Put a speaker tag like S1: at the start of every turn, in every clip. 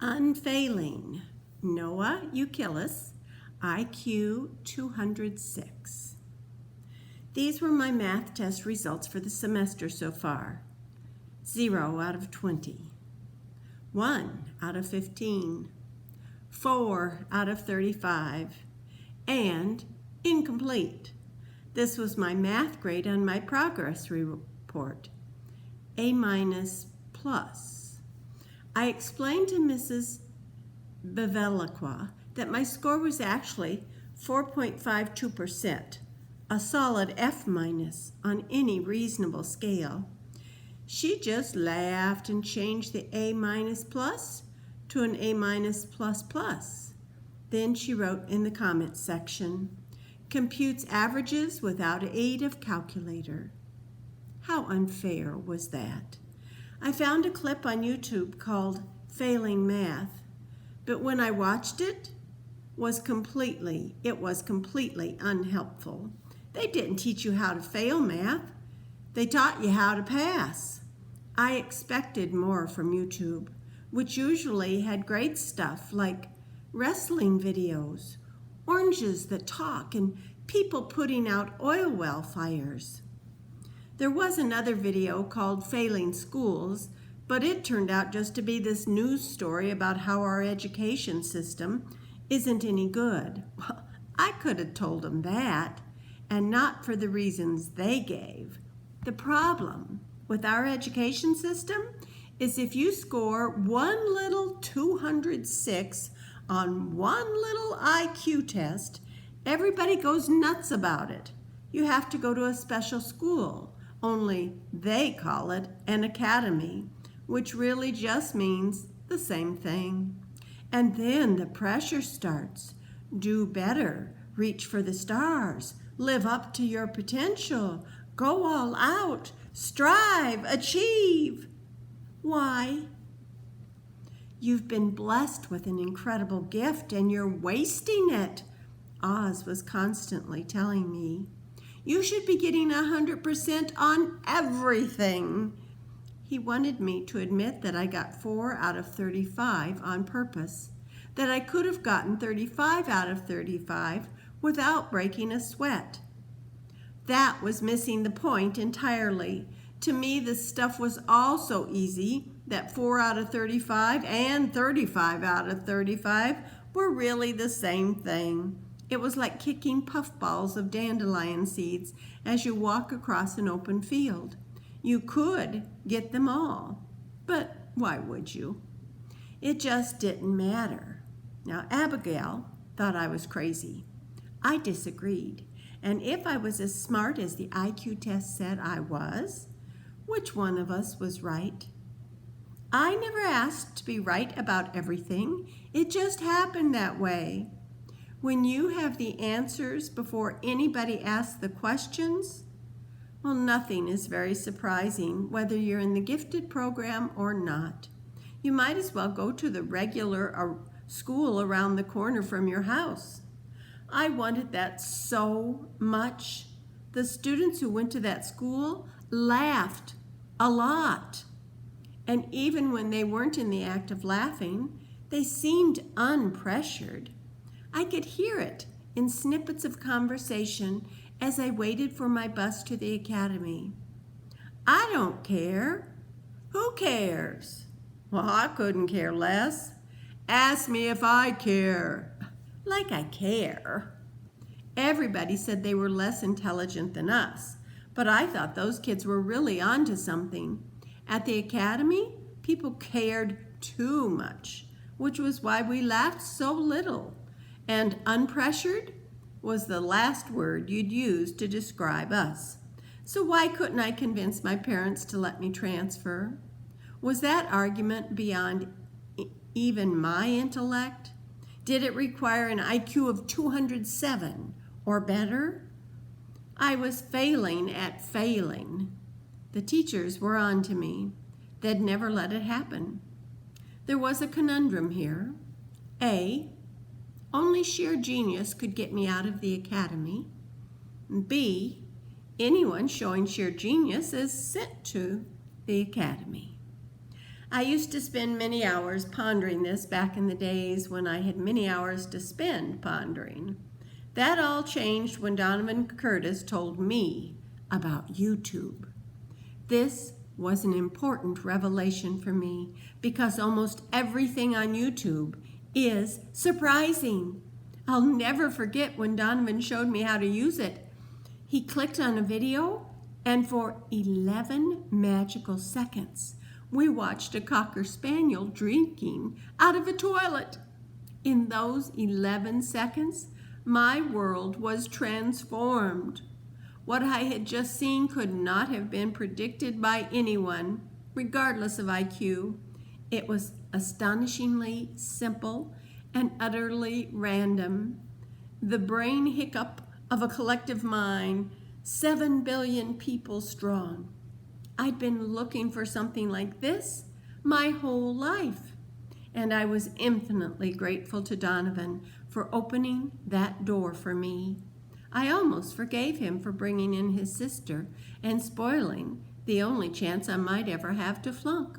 S1: Unfailing, Noah Youkillis, IQ 206. These were my math test results for the semester so far. 0 out of 20, 1 out of 15, 4 out of 35, and incomplete. This was my math grade on my progress report, A-. I explained to Mrs. Bevilacqua that my score was actually 4.52%, a solid F- on any reasonable scale. She just laughed and changed the A- plus to an A-. Then she wrote in the comments section, computes averages without aid of calculator. How unfair was that? I found a clip on YouTube called Failing Math, but when I watched it, was completely unhelpful. They didn't teach you how to fail math. They taught you how to pass. I expected more from YouTube, which usually had great stuff like wrestling videos, oranges that talk, and people putting out oil well fires. There was another video called Failing Schools, but it turned out just to be this news story about how our education system isn't any good. Well, I could have told them that, and not for the reasons they gave. The problem with our education system is if you score one little 206 on one little IQ test, everybody goes nuts about it. You have to go to a special school. Only they call it an academy, which really just means the same thing. And then the pressure starts. Do better, reach for the stars, live up to your potential, go all out, strive, achieve. Why? You've been blessed with an incredible gift and you're wasting it, Oz was constantly telling me. You should be getting 100% on everything. He wanted me to admit that I got 4 out of 35 on purpose, that I could have gotten 35 out of 35 without breaking a sweat. That was missing the point entirely. To me, this stuff was all so easy that 4 out of 35 and 35 out of 35 were really the same thing. It was like kicking puffballs of dandelion seeds as you walk across an open field. You could get them all, but why would you? It just didn't matter. Now, Abigail thought I was crazy. I disagreed, and if I was as smart as the IQ test said I was, which one of us was right? I never asked to be right about everything. It just happened that way. When you have the answers before anybody asks the questions, well, nothing is very surprising, whether you're in the gifted program or not. You might as well go to the regular school around the corner from your house. I wanted that so much. The students who went to that school laughed a lot. And even when they weren't in the act of laughing, they seemed unpressured. I could hear it in snippets of conversation as I waited for my bus to the academy. I don't care. Who cares? Well, I couldn't care less. Ask me if I care. Like I care. Everybody said they were less intelligent than us, but I thought those kids were really onto something. At the academy, people cared too much, which was why we laughed so little. And unpressured was the last word you'd use to describe us. So why couldn't I convince my parents to let me transfer? Was that argument beyond even my intellect? Did it require an IQ of 207 or better? I was failing at failing. The teachers were on to me. They'd never let it happen. There was a conundrum here. A, only sheer genius could get me out of the academy. B, anyone showing sheer genius is sent to the academy. I used to spend many hours pondering this back in the days when I had many hours to spend pondering. That all changed when Donovan Curtis told me about YouTube. This was an important revelation for me because almost everything on YouTube is surprising. I'll never forget when Donovan showed me how to use it. He clicked on a video, and for 11 magical seconds, we watched a Cocker Spaniel drinking out of a toilet. In those 11 seconds, my world was transformed. What I had just seen could not have been predicted by anyone, regardless of IQ. It was astonishingly simple and utterly random. The brain hiccup of a collective mind, 7 billion people strong. I'd been looking for something like this my whole life, and I was infinitely grateful to Donovan for opening that door for me. I almost forgave him for bringing in his sister and spoiling the only chance I might ever have to flunk.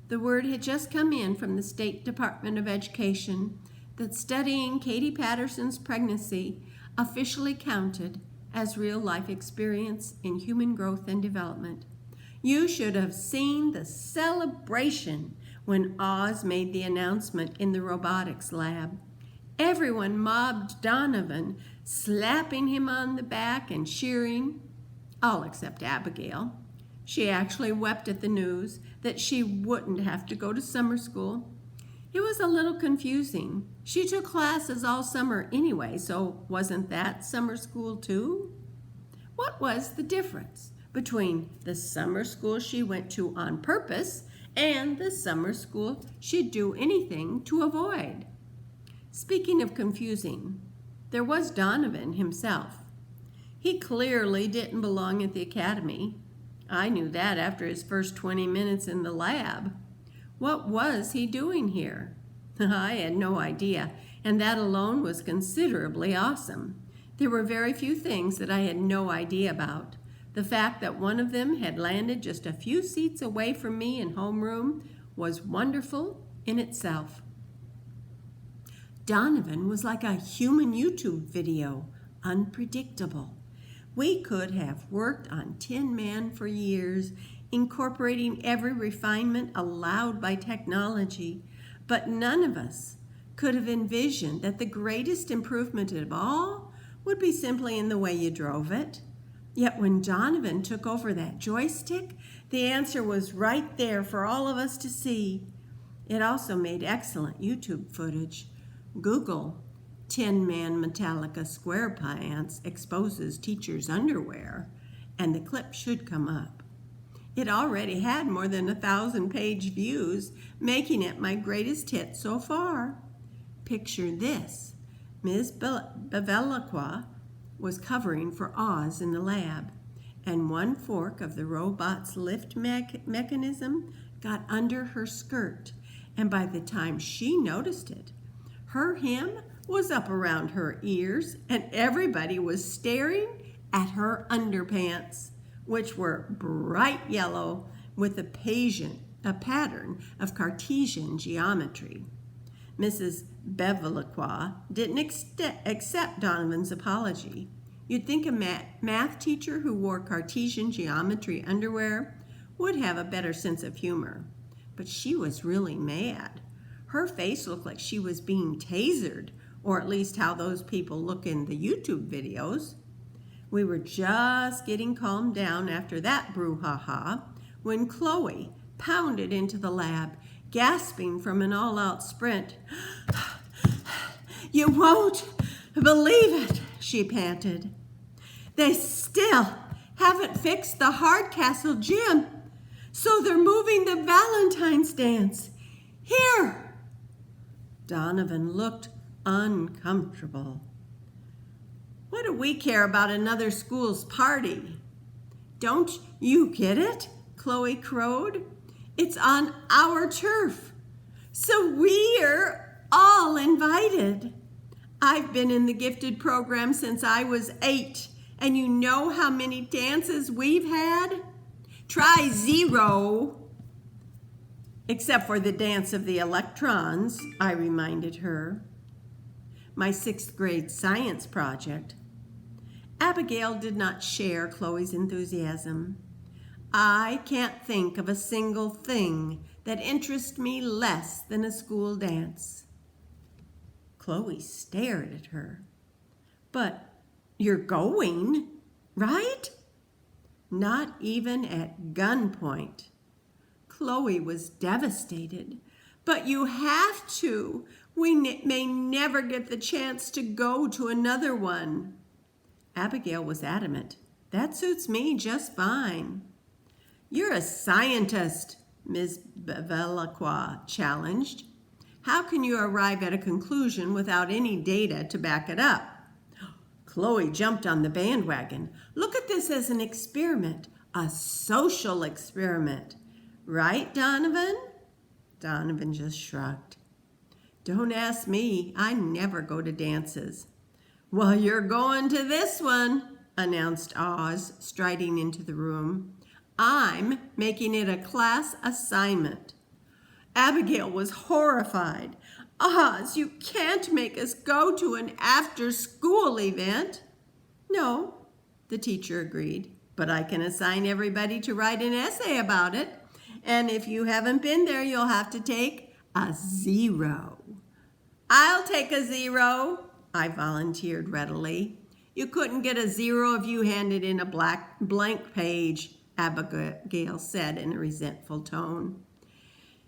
S1: The word had just come in from the State Department of Education that studying Katie Patterson's pregnancy officially counted as real-life experience in human growth and development. You should have seen the celebration when Oz made the announcement in the robotics lab. Everyone mobbed Donovan, slapping him on the back and cheering, all except Abigail. She actually wept at the news that she wouldn't have to go to summer school. It was a little confusing. She took classes all summer anyway, so wasn't that summer school too? What was the difference between the summer school she went to on purpose and the summer school she'd do anything to avoid? Speaking of confusing, there was Donovan himself. He clearly didn't belong at the academy. I knew that after his first 20 minutes in the lab. What was he doing here? I had no idea, and that alone was considerably awesome. There were very few things that I had no idea about. The fact that one of them had landed just a few seats away from me in homeroom was wonderful in itself. Donovan was like a human YouTube video, unpredictable. We could have worked on Tin Man for years, incorporating every refinement allowed by technology, but none of us could have envisioned that the greatest improvement of all would be simply in the way you drove it. Yet when Donovan took over that joystick, the answer was right there for all of us to see. It also made excellent YouTube footage. Google Tin Man Metallica Square Pants exposes teacher's underwear, and the clip should come up. It already had more than 1,000 page views, making it my greatest hit so far. Picture this. Ms. Bevilacqua was covering for Oz in the lab, and one fork of the robot's lift mechanism got under her skirt, and by the time she noticed it, her hem was up around her ears, and everybody was staring at her underpants, which were bright yellow with a pattern of Cartesian geometry. Mrs. Bevilacqua didn't accept Donovan's apology. You'd think a math teacher who wore Cartesian geometry underwear would have a better sense of humor, but she was really mad. Her face looked like she was being tasered, or at least how those people look in the YouTube videos. We were just getting calmed down after that brouhaha when Chloe pounded into the lab, gasping from an all-out sprint. "You won't believe it," she panted. "They still haven't fixed the Hardcastle gym, so they're moving the Valentine's dance. Here!" Donovan looked uncomfortable. "What do we care about another school's party?" "Don't you get it?" Chloe crowed. "It's on our turf, so we're all invited. I've been in the gifted program since I was 8, and you know how many dances we've had? Try 0. Except for the dance of the electrons, I reminded her. My 6th grade science project. Abigail did not share Chloe's enthusiasm. I can't think of a single thing that interests me less than a school dance. Chloe stared at her. But you're going, right? Not even at gunpoint. Chloe was devastated. But you have to. We may never get the chance to go to another one. Abigail was adamant. That suits me just fine. You're a scientist, Ms. Bevilacqua challenged. How can you arrive at a conclusion without any data to back it up? Chloe jumped on the bandwagon. Look at this as an experiment, a social experiment. Right, Donovan? Donovan just shrugged. Don't ask me. I never go to dances. Well, you're going to this one, announced Oz, striding into the room. I'm making it a class assignment. Abigail was horrified. Oz, you can't make us go to an after-school event. No, the teacher agreed, but I can assign everybody to write an essay about it. And if you haven't been there, you'll have to take a 0. I'll take a 0, I volunteered readily. You couldn't get a 0 if you handed in a blank page, Abigail said in a resentful tone.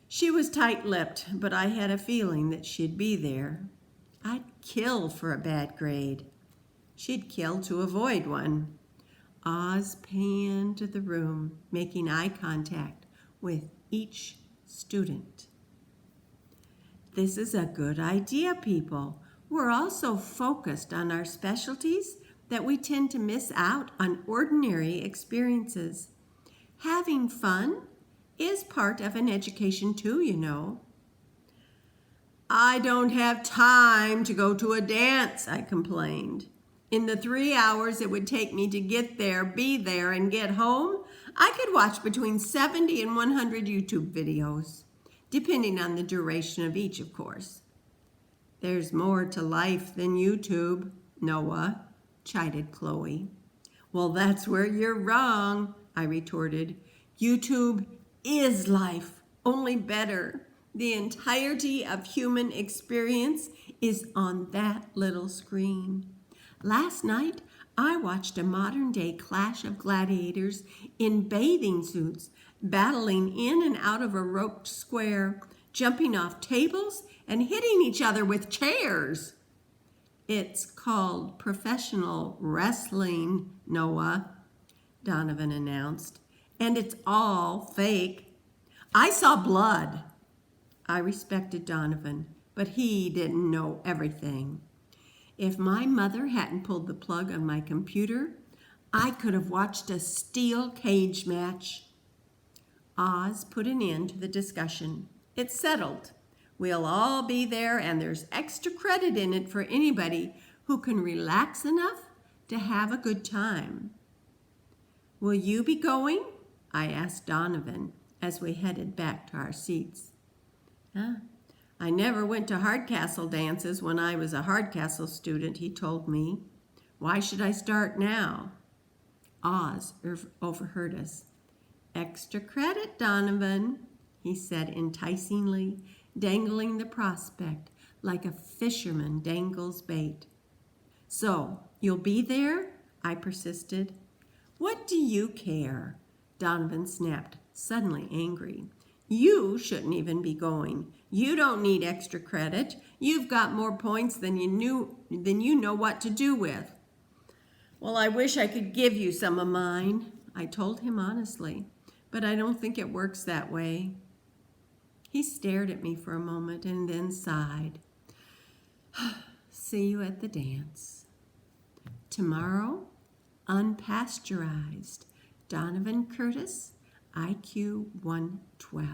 S1: She was tight-lipped, but I had a feeling that she'd be there. I'd kill for a bad grade. She'd kill to avoid one. Oz panned the room, making eye contact with each student. This is a good idea, people. We're all so focused on our specialties that we tend to miss out on ordinary experiences. Having fun is part of an education too, you know. I don't have time to go to a dance, I complained. In the 3 hours it would take me to get there, be there, and get home, I could watch between 70 and 100 YouTube videos, depending on the duration of each, of course. There's more to life than YouTube, Noah, chided Chloe. Well, that's where you're wrong, I retorted. YouTube is life, only better. The entirety of human experience is on that little screen. Last night, I watched a modern-day clash of gladiators in bathing suits, battling in and out of a roped square, jumping off tables and hitting each other with chairs. It's called professional wrestling, Noah, Donovan announced, and it's all fake. I saw blood. I respected Donovan, but he didn't know everything. If my mother hadn't pulled the plug on my computer, I could have watched a steel cage match. Oz put an end to the discussion. It's settled. We'll all be there, and there's extra credit in it for anybody who can relax enough to have a good time. Will you be going? I asked Donovan as we headed back to our seats. I never went to Hardcastle dances when I was a Hardcastle student, he told me. Why should I start now? Oz overheard us. Extra credit, Donovan, he said enticingly, dangling the prospect like a fisherman dangles bait. So, you'll be there? I persisted. What do you care? Donovan snapped, suddenly angry. You shouldn't even be going. You don't need extra credit. You've got more points than you know what to do with. Well, I wish I could give you some of mine, I told him honestly, but I don't think it works that way. He stared at me for a moment and then sighed. See you at the dance. Tomorrow, unpasteurized, Donovan Curtis, IQ 112.